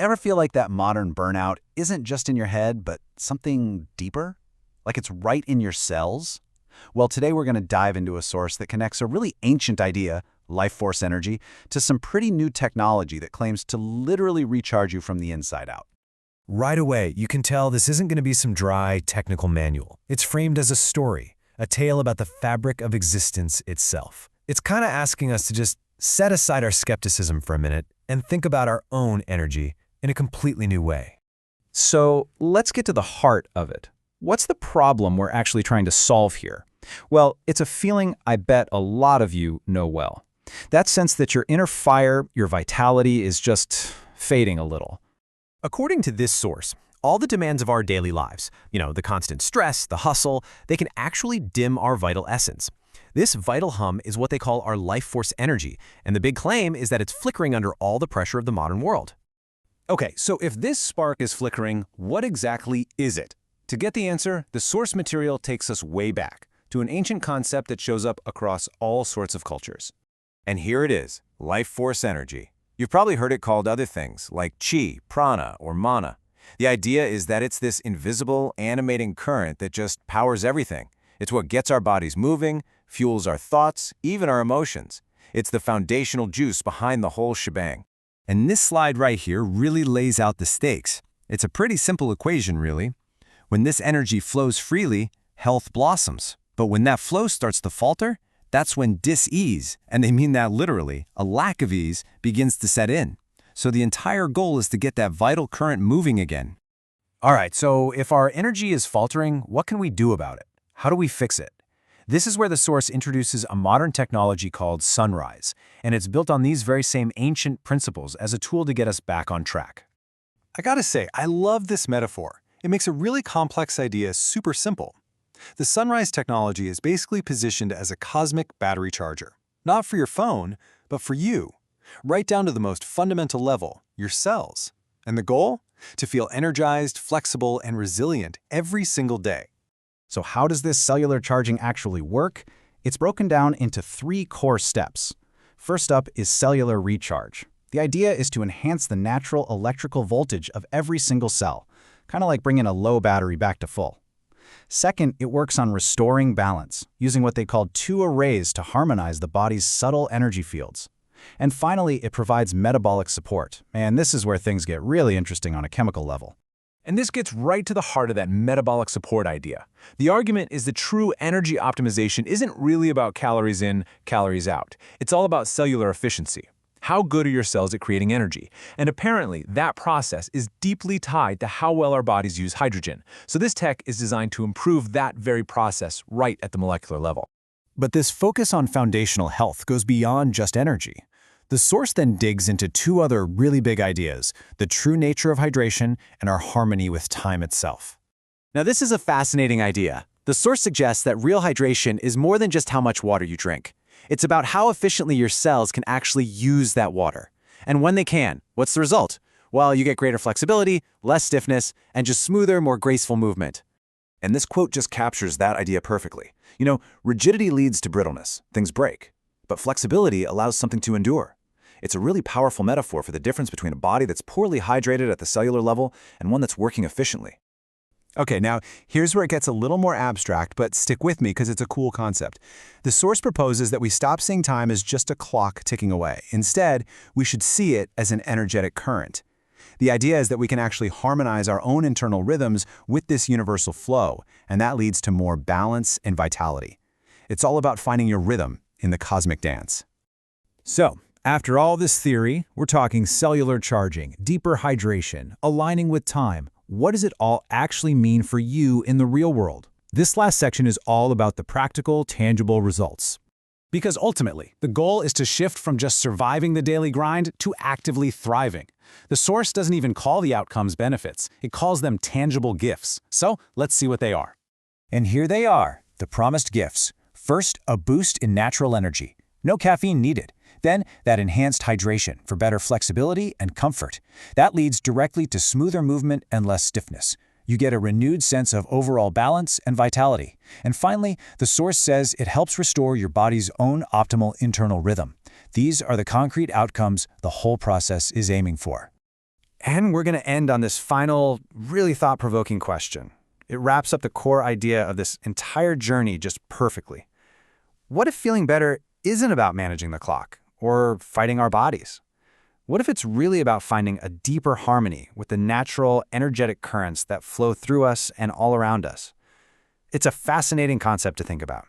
Ever feel like that modern burnout isn't just in your head, but something deeper? Like it's right in your cells? Well, today we're going to dive into a source that connects a really ancient idea, life force energy, to some pretty new technology that claims to literally recharge you from the inside out. Right away, you can tell this isn't going to be some dry, technical manual. It's framed as a story, a tale about the fabric of existence itself. It's kind of asking us to just set aside our skepticism for a minute and think about our own energy in a completely new way. So let's get to the heart of it. What's the problem we're actually trying to solve here? Well, it's a feeling I bet a lot of you know well. That sense that your inner fire, your vitality is just fading a little. According to this source, all the demands of our daily lives, the constant stress, the hustle, they can actually dim our vital essence. This vital hum is what they call our life force energy, and the big claim is that it's flickering under all the pressure of the modern world. Okay, so if this spark is flickering, what exactly is it? To get the answer, the source material takes us way back to an ancient concept that shows up across all sorts of cultures. And here it is, life force energy. You've probably heard it called other things like chi, prana, or mana. The idea is that it's this invisible, animating current that just powers everything. It's what gets our bodies moving, fuels our thoughts, even our emotions. It's the foundational juice behind the whole shebang. And this slide right here really lays out the stakes. It's a pretty simple equation, really. When this energy flows freely, health blossoms. But when that flow starts to falter, that's when dis-ease, and they mean that literally, a lack of ease, begins to set in. So the entire goal is to get that vital current moving again. All right, so if our energy is faltering, what can we do about it? How do we fix it? This is where the source introduces a modern technology called Sunrise, and it's built on these very same ancient principles as a tool to get us back on track. I gotta say, I love this metaphor. It makes a really complex idea super simple. The Sunrise technology is basically positioned as a cosmic battery charger. Not for your phone, but for you. Right down to the most fundamental level, your cells. And the goal? To feel energized, flexible, and resilient every single day. So how does this cellular charging actually work? It's broken down into 3 core steps. First up is cellular recharge. The idea is to enhance the natural electrical voltage of every single cell, kind of like bringing a low battery back to full. Second, it works on restoring balance, using what they call 2 arrays to harmonize the body's subtle energy fields. And finally, it provides metabolic support, and this is where things get really interesting on a chemical level. And this gets right to the heart of that metabolic support idea. The argument is that true energy optimization isn't really about calories in, calories out. It's all about cellular efficiency. How good are your cells at creating energy? And apparently, that process is deeply tied to how well our bodies use hydrogen. So this tech is designed to improve that very process right at the molecular level. But this focus on foundational health goes beyond just energy. The source then digs into 2 other really big ideas, the true nature of hydration and our harmony with time itself. Now, this is a fascinating idea. The source suggests that real hydration is more than just how much water you drink. It's about how efficiently your cells can actually use that water. And when they can, what's the result? Well, you get greater flexibility, less stiffness, and just smoother, more graceful movement. And this quote just captures that idea perfectly. Rigidity leads to brittleness. Things break. But flexibility allows something to endure. It's a really powerful metaphor for the difference between a body that's poorly hydrated at the cellular level and one that's working efficiently. Okay, now here's where it gets a little more abstract, but stick with me because it's a cool concept. The source proposes that we stop seeing time as just a clock ticking away. Instead, we should see it as an energetic current. The idea is that we can actually harmonize our own internal rhythms with this universal flow, and that leads to more balance and vitality. It's all about finding your rhythm in the cosmic dance. So, after all this theory, we're talking cellular charging, deeper hydration, aligning with time. What does it all actually mean for you in the real world? This last section is all about the practical, tangible results. Because ultimately, the goal is to shift from just surviving the daily grind to actively thriving. The source doesn't even call the outcomes benefits. It calls them tangible gifts. So let's see what they are. And here they are, the promised gifts. First, a boost in natural energy. No caffeine needed. Then, that enhanced hydration for better flexibility and comfort. That leads directly to smoother movement and less stiffness. You get a renewed sense of overall balance and vitality. And finally, the source says it helps restore your body's own optimal internal rhythm. These are the concrete outcomes the whole process is aiming for. And we're going to end on this final, really thought-provoking question. It wraps up the core idea of this entire journey just perfectly. What if feeling better isn't about managing the clock or fighting our bodies? What if it's really about finding a deeper harmony with the natural, energetic currents that flow through us and all around us? It's a fascinating concept to think about.